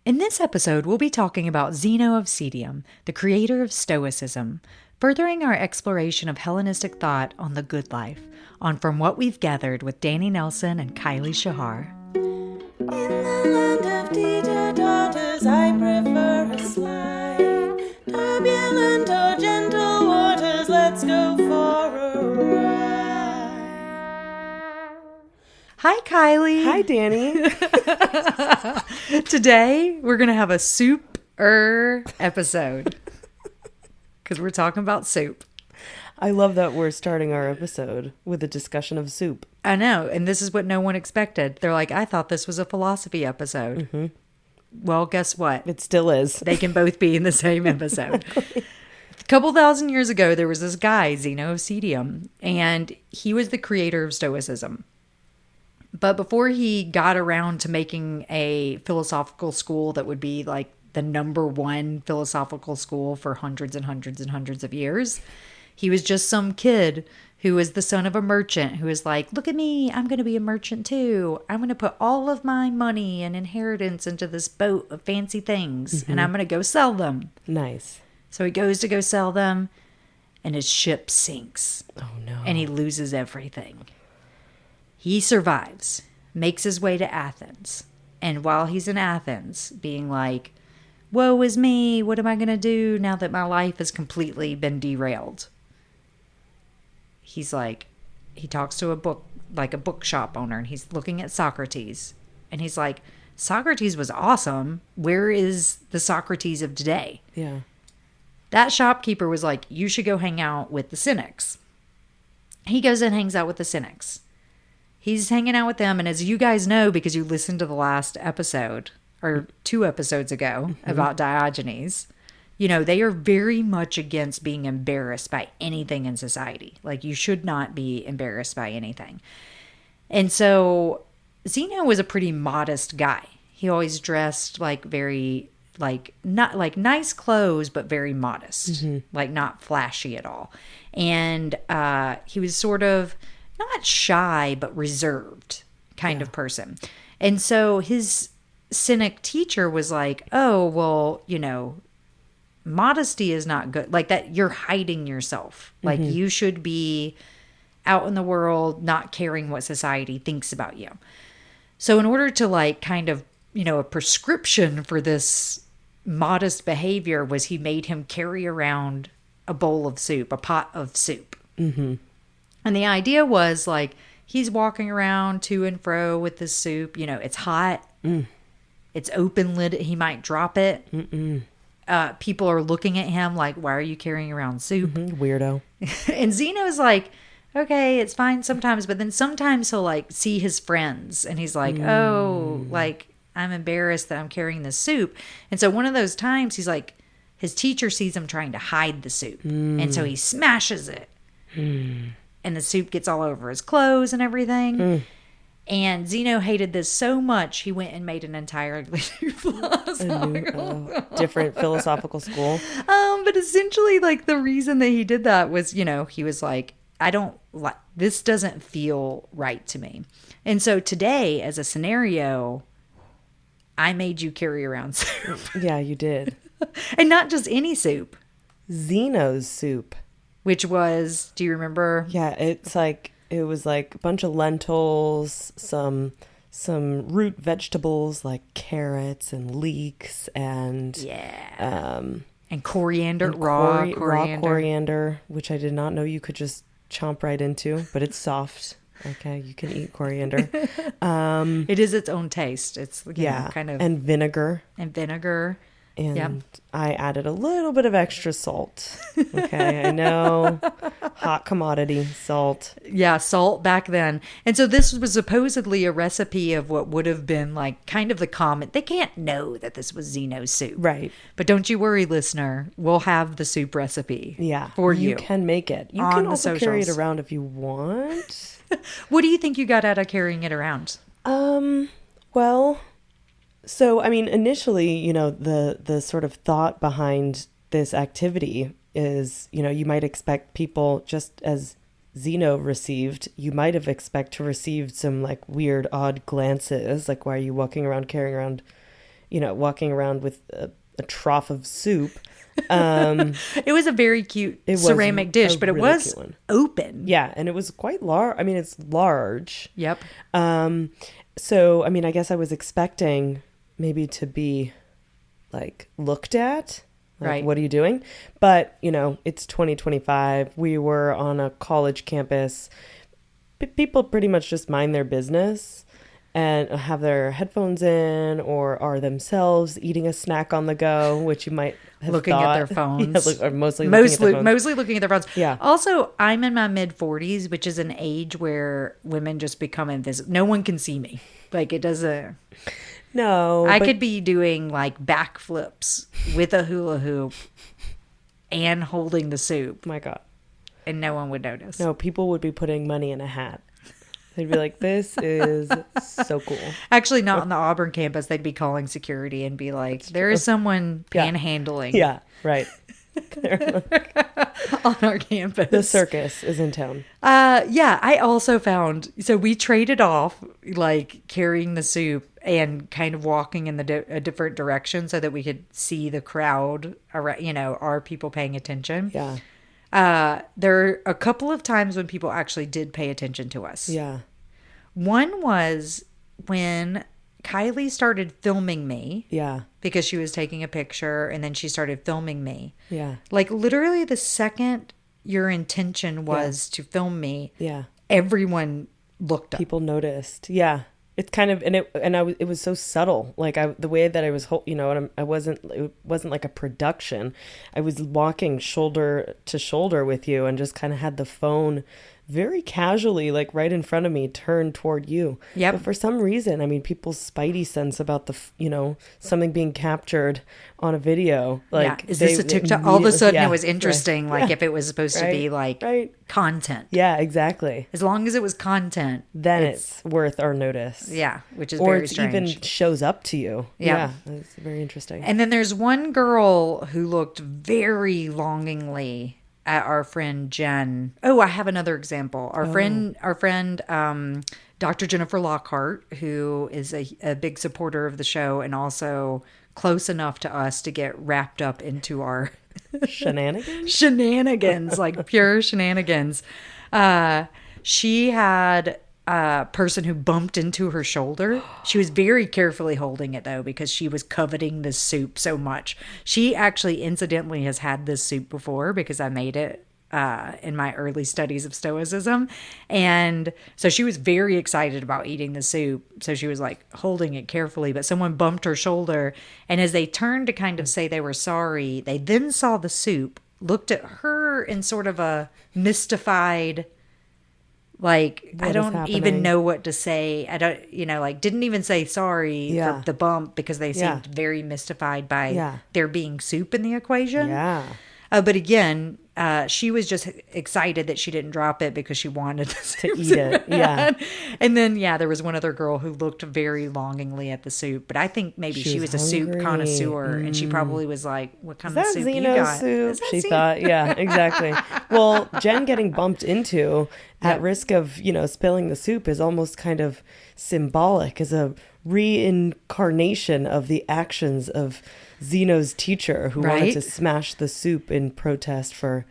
In this episode, we'll be talking about Zeno of Citium, the creator of Stoicism, furthering our exploration of Hellenistic thought on the good life, on From What We've Gathered with Danny Nelson and Kylie Shahar. In the land of teeter totters, I prefer a slide. Turbulent or gentle waters, let's go for a ride. Hi, Kylie. Hi, Danny. Today, we're going to have a soup-er episode because we're talking about soup. I love that we're starting our episode with a discussion of soup. I know, and this is what no one expected. They're like, I thought this was a philosophy episode. Mm-hmm. Well, guess what? It still is. They can both be in the same episode. A couple thousand years ago, there was this guy, Zeno of Citium, and he was the creator of Stoicism. But before he got around to making a philosophical school that would be like the number one philosophical school for hundreds and hundreds and hundreds of years, he was just some kid who was the son of a merchant who was like, look at me, I'm going to be a merchant too. I'm going to put all of my money and inheritance into this boat of fancy things, and I'm going to go sell them. Nice. So he goes to go sell them, and his ship sinks. Oh, no. And he loses everything. He survives, makes his way to Athens. And while he's in Athens, being like, woe is me, what am I going to do now that my life has completely been derailed? He's like, he talks to a bookshop owner, and he's looking at Socrates. And he's like, Socrates was awesome. Where is the Socrates of today? Yeah. That shopkeeper was like, you should go hang out with the Cynics. He goes and hangs out with the Cynics. He's hanging out with them, and as you guys know, because you listened to the last episode, or 2 episodes ago, about Diogenes, you know, they are very much against being embarrassed by anything in society. Like, you should not be embarrassed by anything. And so, Zeno was a pretty modest guy. He always dressed like very, like, not like nice clothes, but very modest, like not flashy at all. And he was sort of not shy, but reserved kind of person. And so his cynic teacher was like, oh, well, you know, modesty is not good. Like that, you're hiding yourself. Like you should be out in the world, not caring what society thinks about you. So in order to like kind of, you know, a prescription for this modest behavior was he made him carry around a bowl of soup, a pot of soup. Mm-hmm. And the idea was like, he's walking around to and fro with this soup. You know, it's hot. It's open lid. He might drop it. People are looking at him like, why are you carrying around soup? Weirdo. And Zeno's like, okay, it's fine sometimes. But then sometimes he'll like see his friends and he's like, oh, like I'm embarrassed that I'm carrying this soup. And so one of those times he's like, his teacher sees him trying to hide the soup. And so he smashes it. And the soup gets all over his clothes and everything. And Zeno hated this so much, he went and made an entirely new philosophical different philosophical school. But essentially, like, the reason that he did that was, you know, he was like, I don't like, this doesn't feel right to me. And so today, as a scenario, I made you carry around soup. Yeah, you did. And not just any soup. Zeno's soup. Which was, do you remember? Yeah, it was like a bunch of lentils, some root vegetables like carrots and leeks and and coriander, and raw coriander, which I did not know you could just chomp right into, but it's soft. Okay, you can eat coriander. It is its own taste. It's you know, kind of and vinegar. And I added a little bit of extra salt. Okay, I know. Hot commodity, salt. Yeah, salt back then. And so this was supposedly a recipe of what would have been like kind of the common. They can't know that this was Zeno's soup. Right. But don't you worry, listener. We'll have the soup recipe for you. You can make it. You can also carry it around if you want. What do you think you got out of carrying it around? Well... So, I mean, initially, you know, the sort of thought behind this activity is, you know, you might expect people, just as Zeno received, you might have expect to receive some like weird, odd glances. Like, why are you walking around carrying around walking around with a trough of soup. It was a very cute ceramic dish, but it really was open. Yeah, and it was quite large. I mean, it's large. Yep. So, I mean, I guess I was expecting maybe to be like looked at. Like, right. What are you doing? But, it's 2025. We were on a college campus. People pretty much just mind their business and have their headphones in, or are themselves eating a snack on the go, which you might have looking thought. at their phones. Or mostly looking at their phones. Yeah. Also, I'm in my mid-40s, which is an age where women just become invisible. No one can see me. Like, it doesn't... No. I could be doing, like, backflips with a hula hoop and holding the soup. My God. And no one would notice. No, people would be putting money in a hat. They'd be like, this is so cool. Actually, not on the Auburn campus. They'd be calling security and be like, there is someone panhandling. Yeah, right. On our campus. The circus is in town. Yeah, I also found, so we traded off like carrying the soup and kind of walking in a different direction so that we could see the crowd around, are people paying attention? Yeah. There are a couple of times when people actually did pay attention to us. Yeah. One was when Kylie started filming me. Yeah. Because she was taking a picture and then she started filming me. Yeah. Like literally the second your intention was to film me, everyone looked up. People noticed. Yeah. It's kind of, it was so subtle. Like the way that I was, it wasn't like a production. I was walking shoulder to shoulder with you and just kind of had the phone very casually, like right in front of me, turned toward you. Yep. But for some reason, I mean, people's spidey sense about something being captured on a video. Like, is this a TikTok? All of a sudden it was interesting. Right. Like if it was supposed to be like content. Yeah, exactly. As long as it was content. Then it's worth our notice. Yeah, which is very strange. Or it even shows up to you. Yeah. It's very interesting. And then there's one girl who looked very longingly at our friend Jen. Oh, I have another example. Our friend, Dr. Jennifer Lockhart, who is a big supporter of the show and also close enough to us to get wrapped up into our shenanigans, like pure shenanigans. She had a person who bumped into her shoulder. She was very carefully holding it though, because she was coveting this soup so much. She actually incidentally has had this soup before because I made it in my early studies of Stoicism. And so she was very excited about eating the soup. So she was like holding it carefully, but someone bumped her shoulder. And as they turned to kind of say they were sorry, they then saw the soup, looked at her in sort of a mystified, like, I don't even know what to say. I don't, didn't even say sorry for the bump because they seemed very mystified by there being soup in the equation. Yeah. But again, she was just excited that she didn't drop it because she wanted to eat it. Yeah. And then, there was one other girl who looked very longingly at the soup. But I think maybe she was a soup connoisseur. And she probably was like, what kind of soup Zeno you got? Soup? She thought, yeah, exactly. Well, Jen getting bumped into at risk of, spilling the soup is almost kind of symbolic, as a reincarnation of the actions of Zeno's teacher, who wanted to smash the soup in protest for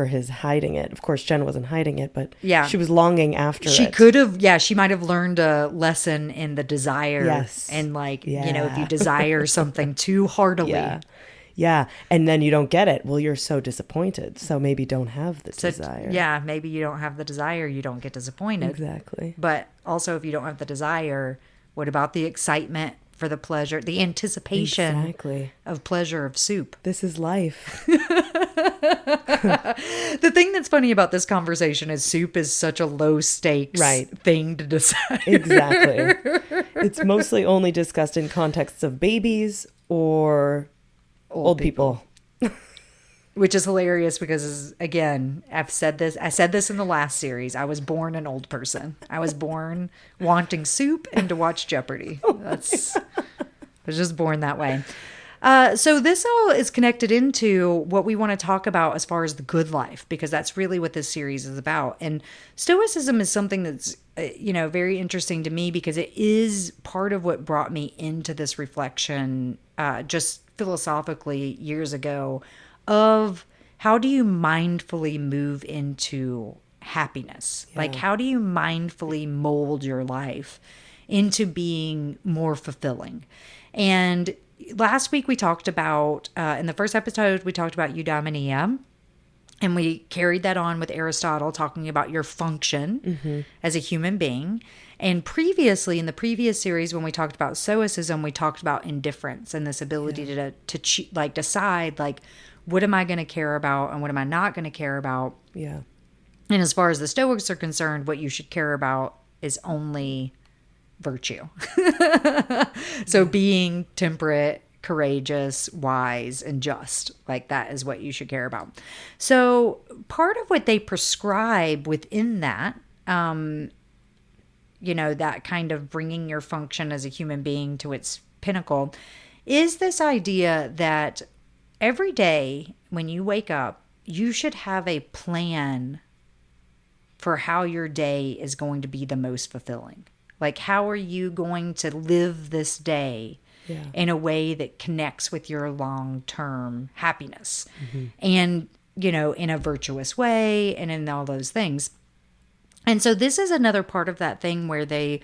his hiding it. Of course, Jen wasn't hiding it, but she was longing after it. She could have, she might have learned a lesson in the desire. Yes. And if you desire something too heartily. Yeah. And then you don't get it. Well, you're so disappointed. So maybe don't have the desire. Yeah. Maybe you don't have the desire. You don't get disappointed. Exactly. But also, if you don't have the desire, what about the excitement for the pleasure, the anticipation of pleasure of soup? This is life. The thing that's funny about this conversation is soup is such a low stakes thing to decide. Exactly. It's mostly only discussed in contexts of babies or old people. Which is hilarious because, again, I said this in the last series. I was born an old person. I was born wanting soup and to watch Jeopardy. I was just born that way. So this all is connected into what we want to talk about as far as the good life, because that's really what this series is about. And Stoicism is something that's, very interesting to me, because it is part of what brought me into this reflection, just philosophically years ago, of how do you mindfully move into happiness? Yeah. Like, how do you mindfully mold your life into being more fulfilling? And last week we talked about, in the first episode, we talked about eudaimonia, and we carried that on with Aristotle, talking about your function as a human being. And previously, in the previous series, when we talked about Stoicism, we talked about indifference and this ability to decide, like, what am I going to care about and what am I not going to care about? Yeah. And as far as the Stoics are concerned, what you should care about is only virtue. So being temperate, courageous, wise, and just, like, that is what you should care about. So part of what they prescribe within that, that kind of bringing your function as a human being to its pinnacle, is this idea that every day when you wake up, you should have a plan for how your day is going to be the most fulfilling. Like, how are you going to live this day in a way that connects with your long-term happiness and, in a virtuous way and in all those things. And so this is another part of that thing where they,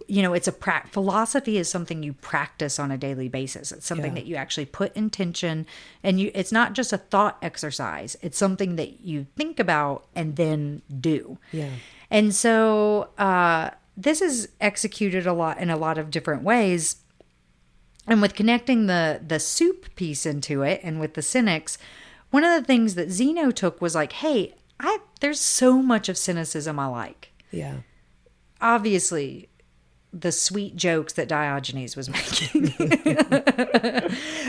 it's philosophy is something you practice on a daily basis. It's something that you actually put intention, and it's not just a thought exercise. It's something that you think about and then do. Yeah. And so, this is executed in a lot of different ways. And with connecting the soup piece into it, and with the cynics, one of the things that Zeno took was like, hey, there's so much of cynicism I like. Yeah. Obviously, the sweet jokes that Diogenes was making.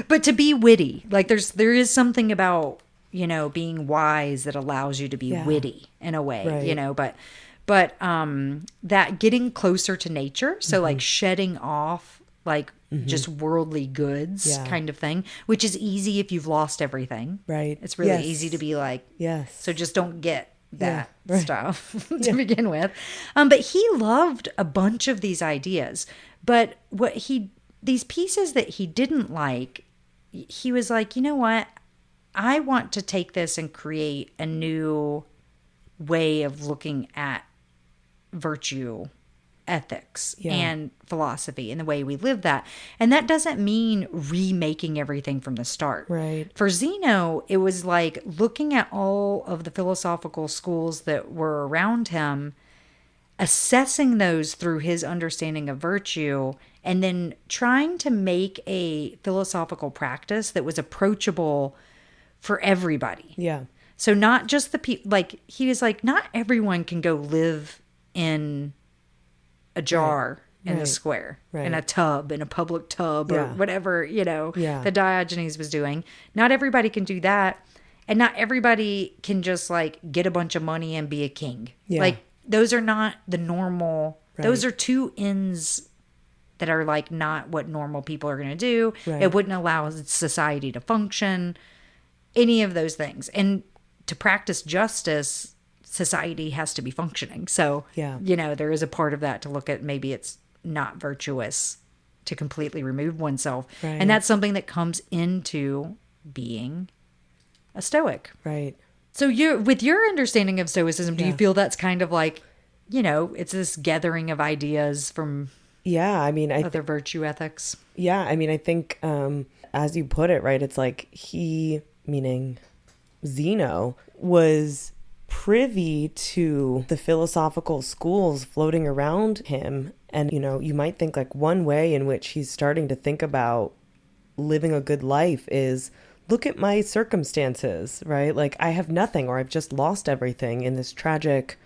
But to be witty, like there is something about, being wise that allows you to be witty in a way, right. But that getting closer to nature, so like shedding off like just worldly goods kind of thing, which is easy if you've lost everything. Right. It's really easy to be like, so just don't get that stuff to begin with. But he loved a bunch of these ideas, but these pieces that he didn't like, he was like, you know what? I want to take this and create a new way of looking at virtue, ethics, and philosophy, and the way we live that. And that doesn't mean remaking everything from the start. Right. For Zeno, it was like looking at all of the philosophical schools that were around him, assessing those through his understanding of virtue, and then trying to make a philosophical practice that was approachable for everybody. Yeah. So not just the people, like he was like, not everyone can go live in a jar in the square, in a tub, in a public tub, or whatever, the Diogenes was doing. Not everybody can do that. And not everybody can just like get a bunch of money and be a king. Yeah. Like those are not the normal, those are two ends that are like not what normal people are going to do. Right. It wouldn't allow society to function, any of those things. And to practice justice, society has to be functioning. So, there is a part of that to look at. Maybe it's not virtuous to completely remove oneself. Right. And that's something that comes into being a Stoic. Right. So with your understanding of Stoicism, do you feel that's kind of like, it's this gathering of ideas from other virtue ethics? Yeah. I mean, I think as you put it, right, it's like meaning Zeno, was privy to the philosophical schools floating around him. And, you might think like one way in which he's starting to think about living a good life is, look at my circumstances, right? Like I have nothing, or I've just lost everything in this tragic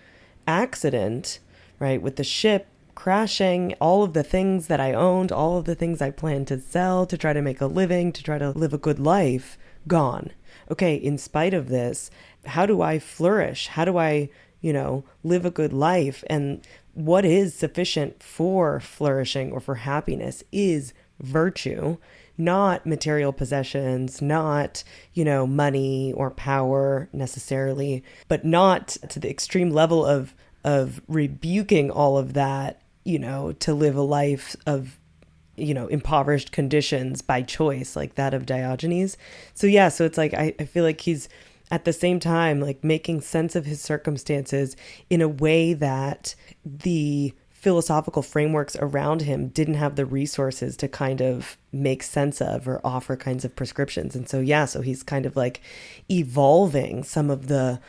accident, right? With the ship crashing, all of the things that I owned, all of the things I planned to sell to try to make a living, to try to live a good life, gone. Okay, in spite of this, how do I flourish? How do I, live a good life? And what is sufficient for flourishing or for happiness is virtue, not material possessions, not, money or power necessarily, but not to the extreme level of rebuking all of that, to live a life of, impoverished conditions by choice, like that of Diogenes. So yeah, so it's like, I feel like he's at the same time, like making sense of his circumstances in a way that the philosophical frameworks around him didn't have the resources to kind of make sense of or offer kinds of prescriptions. And so, yeah, so he's kind of like evolving some of the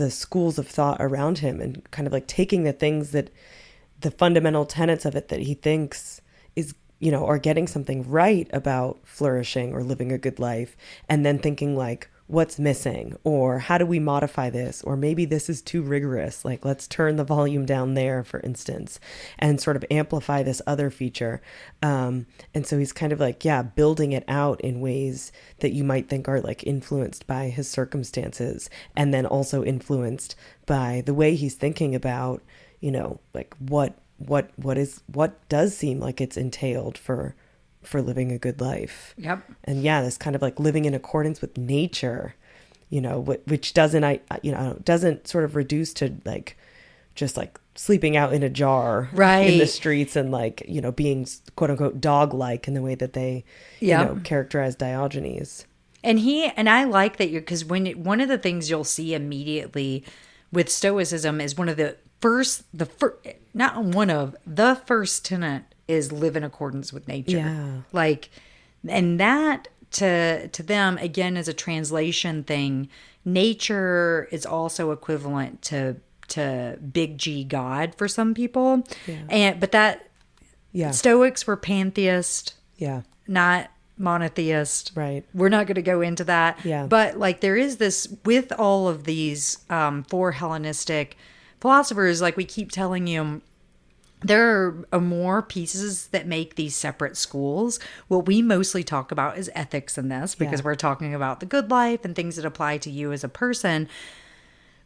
schools of thought around him and kind of like taking the things that the fundamental tenets of it that he thinks is, are getting something right about flourishing or living a good life, and then thinking like, what's missing, or how do we modify this, or maybe this is too rigorous, like let's turn the volume down there, for instance, and sort of amplify this other feature. And so he's kind of like, yeah, building it out in ways that you might think are like influenced by his circumstances, and then also influenced by the way he's thinking about, like what does seem like it's entailed for living a good life. Yep. And yeah, this kind of like living in accordance with nature, which doesn't sort of reduce to like just like sleeping out in a jar right. in the streets and like, being quote unquote dog-like in the way that they, characterize Diogenes. And I like that because one of the things you'll see immediately with Stoicism is the first tenet is live in accordance with nature. Yeah. Like, and that to them, again, is a translation thing. Nature is also equivalent to big G God for some people. Yeah. But Stoics were pantheist. Yeah. Not monotheist. Right. We're not going to go into that. Yeah. But like there is this with all of these four Hellenistic philosophers, like we keep telling you, there are more pieces that make these separate schools. What we mostly talk about is ethics in this because we're talking about the good life and things that apply to you as a person.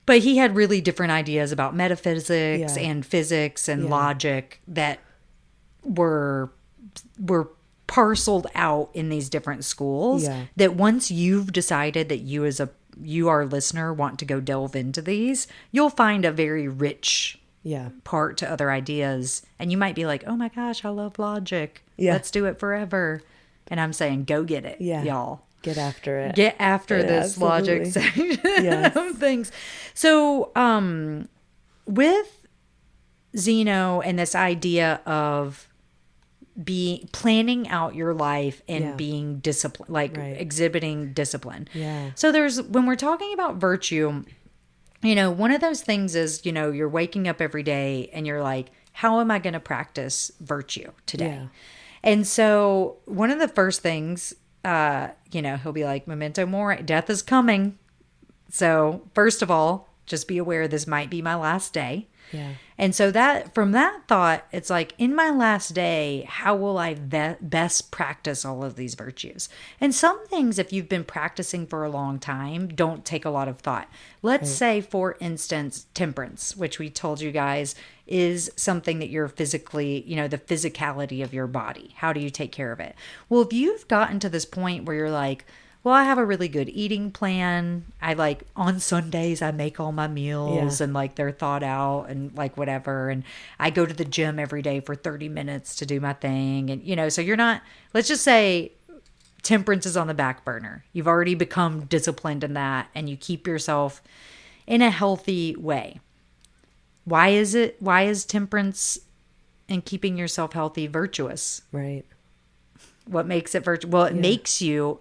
But he had really different ideas about metaphysics and physics and logic that were parceled out in these different schools. Yeah. That once you've decided that you, our listener, want to go delve into these, you'll find a very rich part to other ideas, and you might be like, oh my gosh, I love logic, let's do it forever. And I'm saying, go get it, y'all. Get after it. Get after this logic section of things. So with Zeno and this idea of planning out your life and being disciplined, like exhibiting discipline. So when we're talking about virtue, one of those things is, you're waking up every day and you're like, how am I going to practice virtue today? And so one of the first things, he'll be like, memento mori, death is coming. So first of all, just be aware this might be my last day. And so from that thought, it's like, in my last day, how will I best practice all of these virtues? And some things, if you've been practicing for a long time, don't take a lot of thought. Let's say, for instance, temperance, which we told you guys is something that you're physically, the physicality of your body. How do you take care of it? Well, if you've gotten to this point where you're like, well, I have a really good eating plan. I like on Sundays, I make all my meals and like they're thought out and like whatever. And I go to the gym every day for 30 minutes to do my thing. And, so you're not, let's just say temperance is on the back burner. You've already become disciplined in that and you keep yourself in a healthy way. Why is temperance and keeping yourself healthy virtuous? Right. What makes it virtuous? Well, it makes you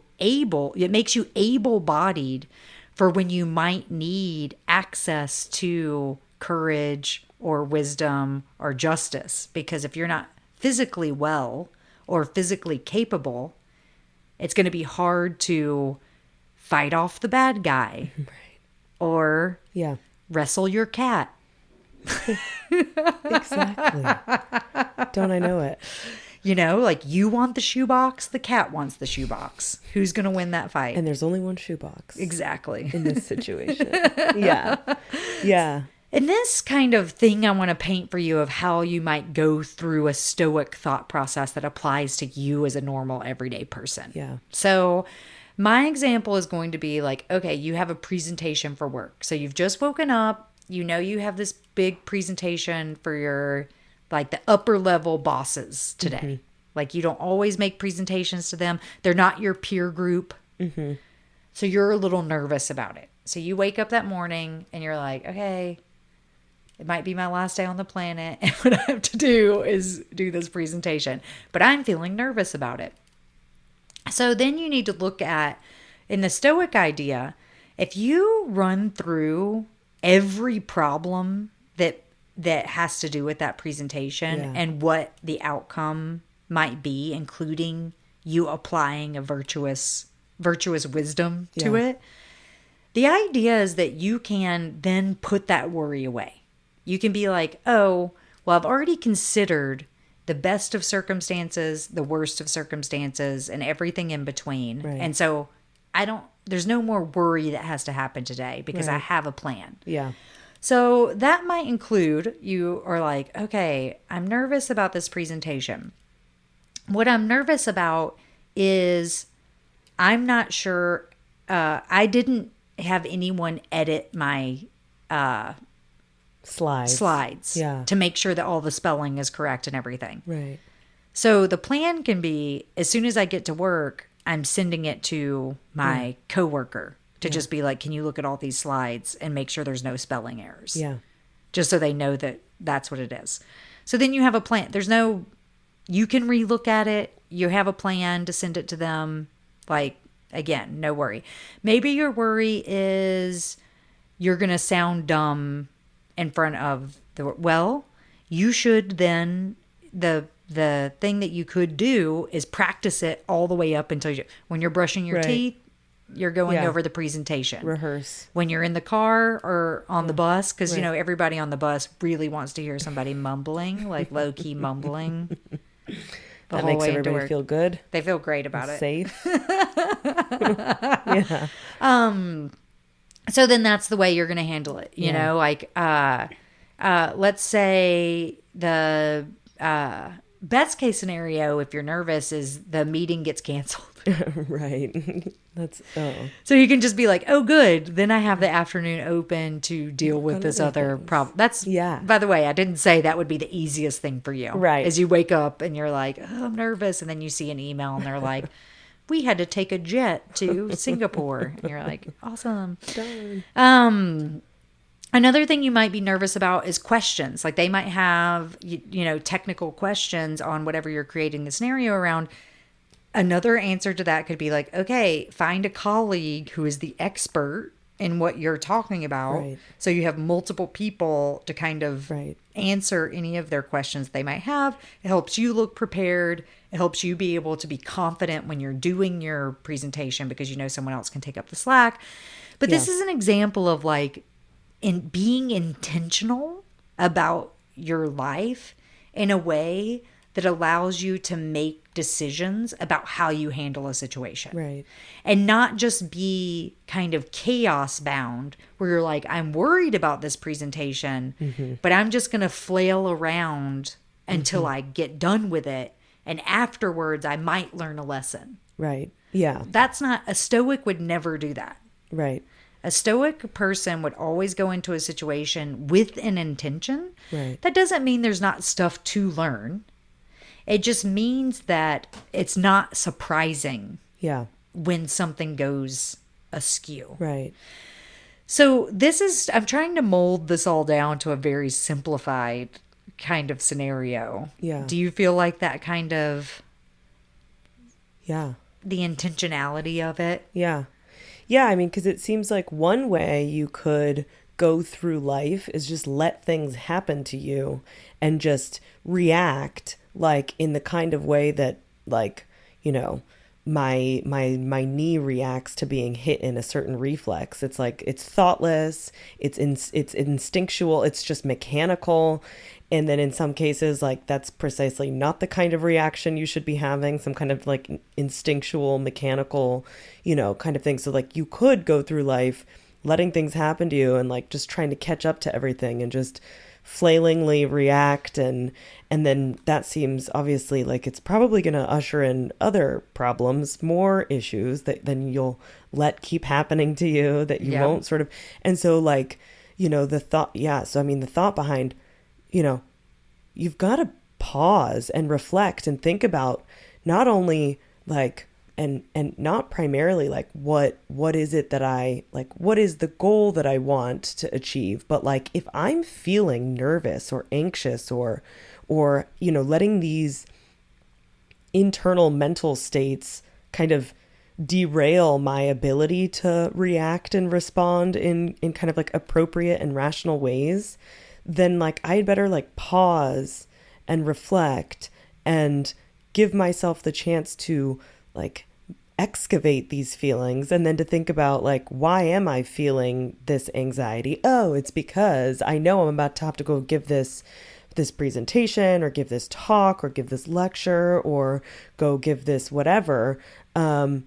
able-bodied for when you might need access to courage or wisdom or justice. Because if you're not physically well or physically capable, it's going to be hard to fight off the bad guy or wrestle your cat. Exactly. Don't I know it? Like you want the shoebox, the cat wants the shoebox. Who's going to win that fight? And there's only one shoebox. Exactly. In this situation. Yeah. And this kind of thing I want to paint for you of how you might go through a Stoic thought process that applies to you as a normal everyday person. Yeah. So my example is going to be like, okay, you have a presentation for work. So you've just woken up, you know, you have this big presentation for your, like, the upper level bosses today. Mm-hmm. Like, you don't always make presentations to them. They're not your peer group. Mm-hmm. So you're a little nervous about it. So you wake up that morning and you're like, okay, it might be my last day on the planet, and what I have to do is do this presentation. But I'm feeling nervous about it. So then you need to look at, in the Stoic idea, if you run through every problem that has to do with that presentation and what the outcome might be, including you applying a virtuous wisdom to it, the idea is that you can then put that worry away. You can be like, oh, well, I've already considered the best of circumstances, the worst of circumstances, and everything in between. Right. And so there's no more worry that has to happen today because I have a plan. Yeah. So that might include, you are like, okay, I'm nervous about this presentation. What I'm nervous about is I'm not sure, I didn't have anyone edit my slides to make sure that all the spelling is correct and everything. Right. So the plan can be, as soon as I get to work, I'm sending it to my coworker to just be like, can you look at all these slides and make sure there's no spelling errors? Yeah. Just so they know that that's what it is. So then you have a plan. You can relook at it. You have a plan to send it to them. Like, again, no worry. Maybe your worry is you're going to sound dumb in front of you should then, the thing that you could do is practice it all the way up until when you're brushing your teeth, you're going over the presentation. Rehearse. When you're in the car or on the bus, because, you know, everybody on the bus really wants to hear somebody mumbling, like low-key mumbling. That makes everybody feel good. They feel great about it. Safe. So then that's the way you're going to handle it. You know, like, let's say the best case scenario, if you're nervous, is the meeting gets canceled. Right. So you can just be like, oh, good. Then I have the afternoon open to deal with this other problem. That's, by the way, I didn't say that would be the easiest thing for you. Right. As you wake up and you're like, oh, I'm nervous. And then you see an email and they're like, we had to take a jet to Singapore. And you're like, awesome. Done. Another thing you might be nervous about is questions. Like, they might have, you know, technical questions on whatever you're creating the scenario around. Another answer to that could be like, okay, find a colleague who is the expert in what you're talking about. Right. So you have multiple people to kind of answer any of their questions they might have. It helps you look prepared. It helps you be able to be confident when you're doing your presentation because you know someone else can take up the slack. But this is an example of like in being intentional about your life in a way that allows you to make decisions about how you handle a situation. Right. And not just be kind of chaos bound where you're like, I'm worried about this presentation, but I'm just going to flail around until I get done with it. And afterwards, I might learn a lesson. Right. Yeah. That's not, a Stoic would never do that. Right. A Stoic person would always go into a situation with an intention. Right. That doesn't mean there's not stuff to learn. It just means that it's not surprising when something goes askew. Right. So I'm trying to mold this all down to a very simplified kind of scenario. Yeah. Do you feel like that kind of... Yeah. The intentionality of it? Yeah. Yeah, I mean, because it seems like one way you could go through life is just let things happen to you and just react like in the kind of way that, like, you know, my knee reacts to being hit in a certain reflex. It's like, it's thoughtless, it's instinctual, it's just mechanical. And then in some cases, like, that's precisely not the kind of reaction you should be having, some kind of like instinctual, mechanical, you know, kind of thing. So like you could go through life letting things happen to you and like just trying to catch up to everything and just flailingly react, and then that seems obviously like it's probably going to usher in other problems, more issues that then you'll let keep happening to you that you won't sort of. And so like, you know, the thought, so I mean the thought behind, you know, you've got to pause and reflect and think about not only like and not primarily like what is it that I like, what is the goal that I want to achieve, but like if I'm feeling nervous or anxious or you know, letting these internal mental states kind of derail my ability to react and respond in kind of like appropriate and rational ways, then like I'd better like pause and reflect and give myself the chance to like excavate these feelings, and then to think about like, why am I feeling this anxiety? Oh, it's because I know I'm about to have to go give this presentation or give this talk or give this lecture or go give this whatever. And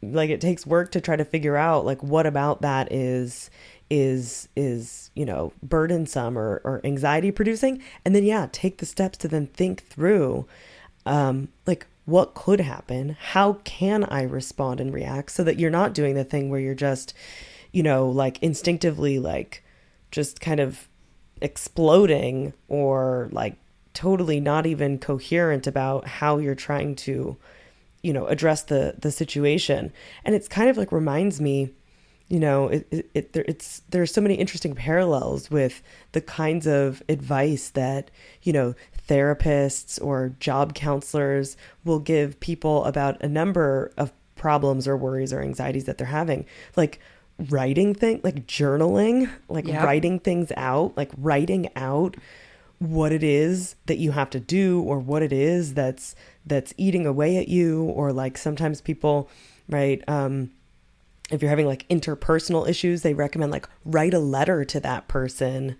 like it takes work to try to figure out like what about that is you know, burdensome or anxiety producing, and then take the steps to then think through like what could happen, how can I respond and react, so that you're not doing the thing where you're just, you know, like instinctively like just kind of exploding or like totally not even coherent about how you're trying to, you know, address the situation. And it's kind of like reminds me, you know, there's so many interesting parallels with the kinds of advice that, you know, therapists or job counselors will give people about a number of problems or worries or anxieties that they're having, like writing things, like journaling, like writing things out, like writing out what it is that you have to do or what it is that's eating away at you. Or like sometimes people, right, if you're having like interpersonal issues, they recommend like write a letter to that person,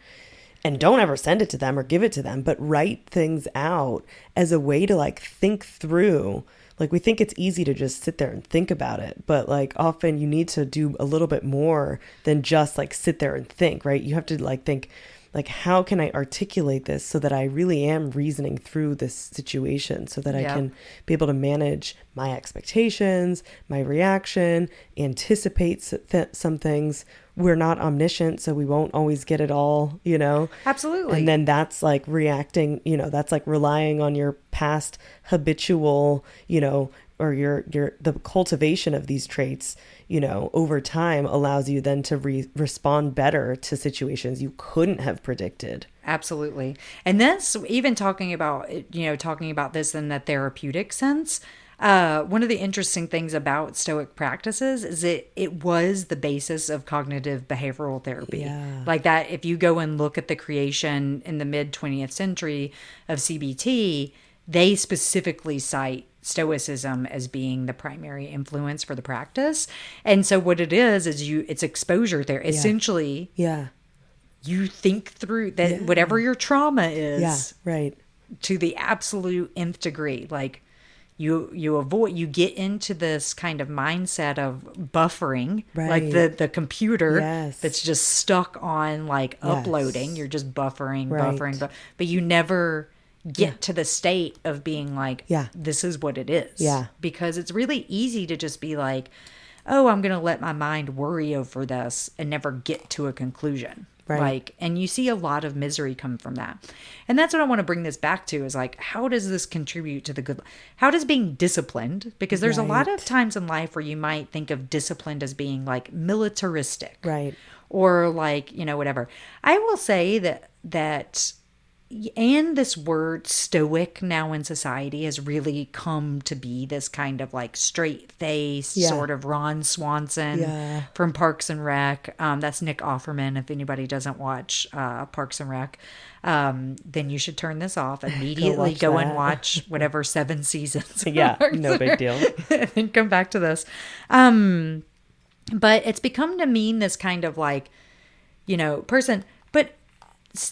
and don't ever send it to them or give it to them, but write things out as a way to like think through. Like we think it's easy to just sit there and think about it, but like often you need to do a little bit more than just like sit there and think, right? You have to like think, like, how can I articulate this so that I really am reasoning through this situation, so that I can be able to manage my expectations, my reaction, anticipate some things. We're not omniscient, so we won't always get it all, you know? Absolutely. And then that's like reacting, you know, that's like relying on your past habitual, you know, or the cultivation of these traits, you know, over time allows you then to respond better to situations you couldn't have predicted. Absolutely. And that's even talking about this in the therapeutic sense. One of the interesting things about Stoic practices is it was the basis of cognitive behavioral therapy. Yeah. Like that, if you go and look at the creation in the mid 20th century of CBT, they specifically cite Stoicism as being the primary influence for the practice. And so what it is it's exposure there. Essentially, you think through that whatever your trauma is right, to the absolute nth degree. Like you get into this kind of mindset of buffering, like the computer that's just stuck on like uploading. You're just buffering, but you never get to the state of being like, this is what it is. Because it's really easy to just be like, oh, I'm going to let my mind worry over this and never get to a conclusion. Like, and you see a lot of misery come from that. And that's what I want to bring this back to is like, how does this contribute to the good? How does being disciplined? Because there's a lot of times in life where you might think of disciplined as being like militaristic. Right. Or like, you know, whatever. I will say that and this word stoic now in society has really come to be this kind of like straight-faced sort of Ron Swanson from Parks and Rec. That's Nick Offerman. If anybody doesn't watch Parks and Rec, then you should turn this off immediately. Go and watch whatever 7 seasons. No big deal. And then come back to this. But it's become to mean this kind of like, you know, person. But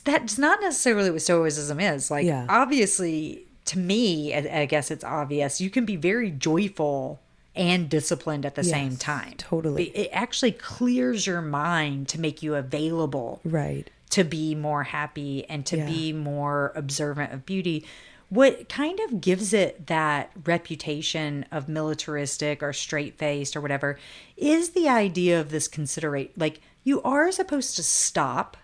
that's not necessarily what Stoicism is. Like, obviously, to me, I guess it's obvious. You can be very joyful and disciplined at the same Yes, time. totally. It actually clears your mind to make you available Right. to be more happy and to Yeah. be more observant of beauty. What kind of gives it that reputation of militaristic or straight-faced or whatever is the idea of this considerate. Like, you are supposed to stop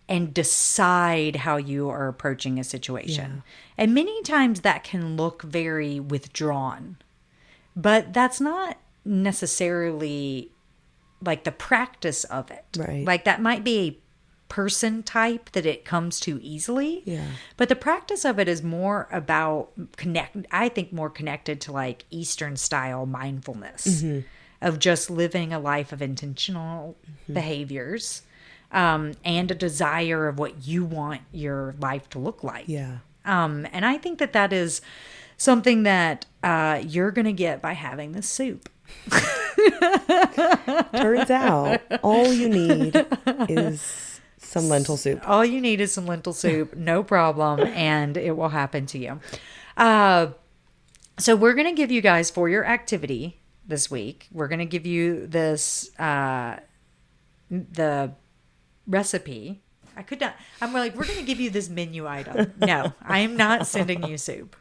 and decide how you are approaching a situation. Yeah. And many times that can look very withdrawn. But that's not necessarily like the practice of it. Right. Like that might be a person type that it comes to easily. Yeah. But the practice of it is more about I think more connected to like Eastern style mindfulness of just living a life of intentional behaviors and a desire of what you want your life to look like. Yeah. And I think that that is something that you're going to get by having this soup. Turns out all you need is some lentil soup. All you need is some lentil soup, no problem, and it will happen to you. So we're going to give you guys for your activity this week, we're going to give you this, the recipe. I'm like, we're going to give you this menu item. No, I am not sending you soup.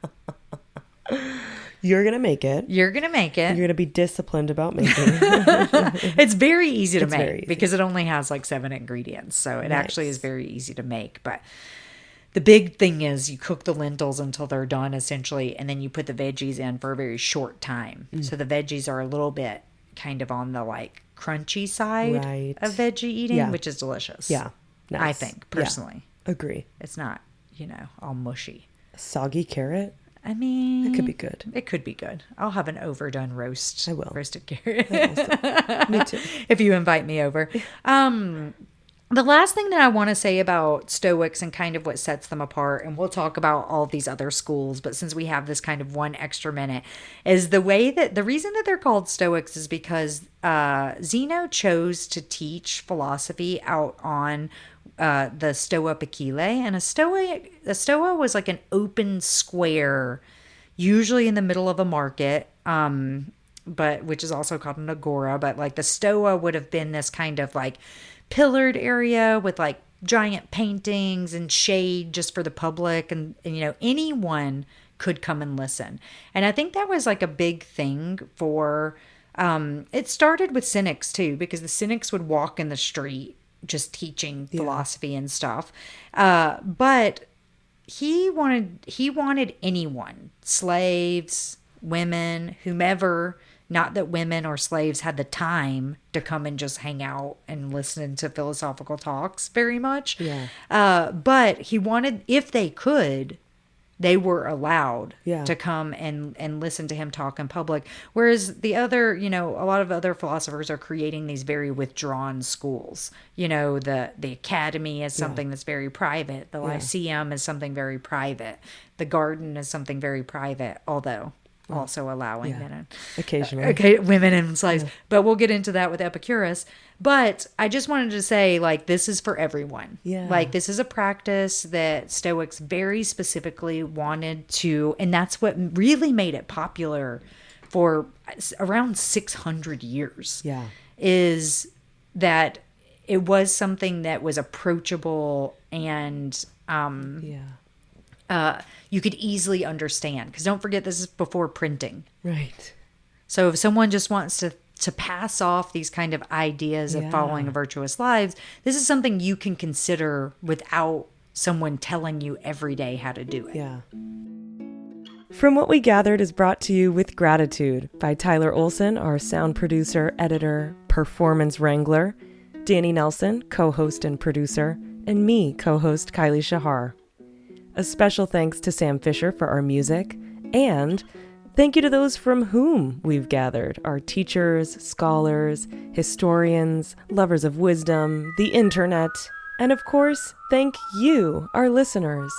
You're going to make it. You're going to make it. You're going to be disciplined about making it. It's very easy to It's make very easy. because it only has like 7 ingredients. So it Nice. actually is very easy to make. But the big thing is you cook the lentils until they're done essentially. And then you put the veggies in for a very short time. So the veggies are a little bit kind of on the like crunchy side Right. of veggie eating, Yeah. which is delicious. Yeah. Nice. I think personally. Yeah. Agree. It's not, all mushy. A soggy carrot? I mean, It could be good. It could be good. I'll have an overdone roast. I will. Roasted carrot. Me too. If you invite me over. The last thing that I want to say about Stoics and kind of what sets them apart, and we'll talk about all these other schools, but since we have this kind of 1 extra minute, is the reason that they're called Stoics is because Zeno chose to teach philosophy out on the Stoa Poikile, and a stoa was like an open square, usually in the middle of a market, but which is also called an agora. But like the stoa would have been this kind of like pillared area with like giant paintings and shade just for the public, and anyone could come and listen. And I think that was like a big thing for. It started with cynics too, because the cynics would walk in the street just teaching philosophy and stuff. But he wanted anyone, slaves, women, whomever, not that women or slaves had the time to come and just hang out and listen to philosophical talks very much. Yeah. But he wanted, if they could, they were allowed to come and listen to him talk in public. Whereas the other, a lot of other philosophers are creating these very withdrawn schools. The academy is something that's very private. The Lyceum is something very private. The garden is something very private, although also allowing men and Occasionally. women and slaves. But we'll get into that with Epicurus. But I just wanted to say, like, this is for everyone. Yeah. Like, this is a practice that Stoics very specifically wanted to, and that's what really made it popular for around 600 years. Yeah. Is that it was something that was approachable and you could easily understand. Because don't forget, this is before printing. Right. So if someone just wants to pass off these kind of ideas of following a virtuous lives, this is something you can consider without someone telling you every day how to do it. Yeah. From What We Gathered is brought to you with gratitude by Tyler Olson, our sound producer, editor, performance wrangler, Danny Nelson, co-host and producer, and me, co-host Kylie Shahar. A special thanks to Sam Fisher for our music, and thank you to those from whom we've gathered, our teachers, scholars, historians, lovers of wisdom, the internet, and of course, thank you, our listeners.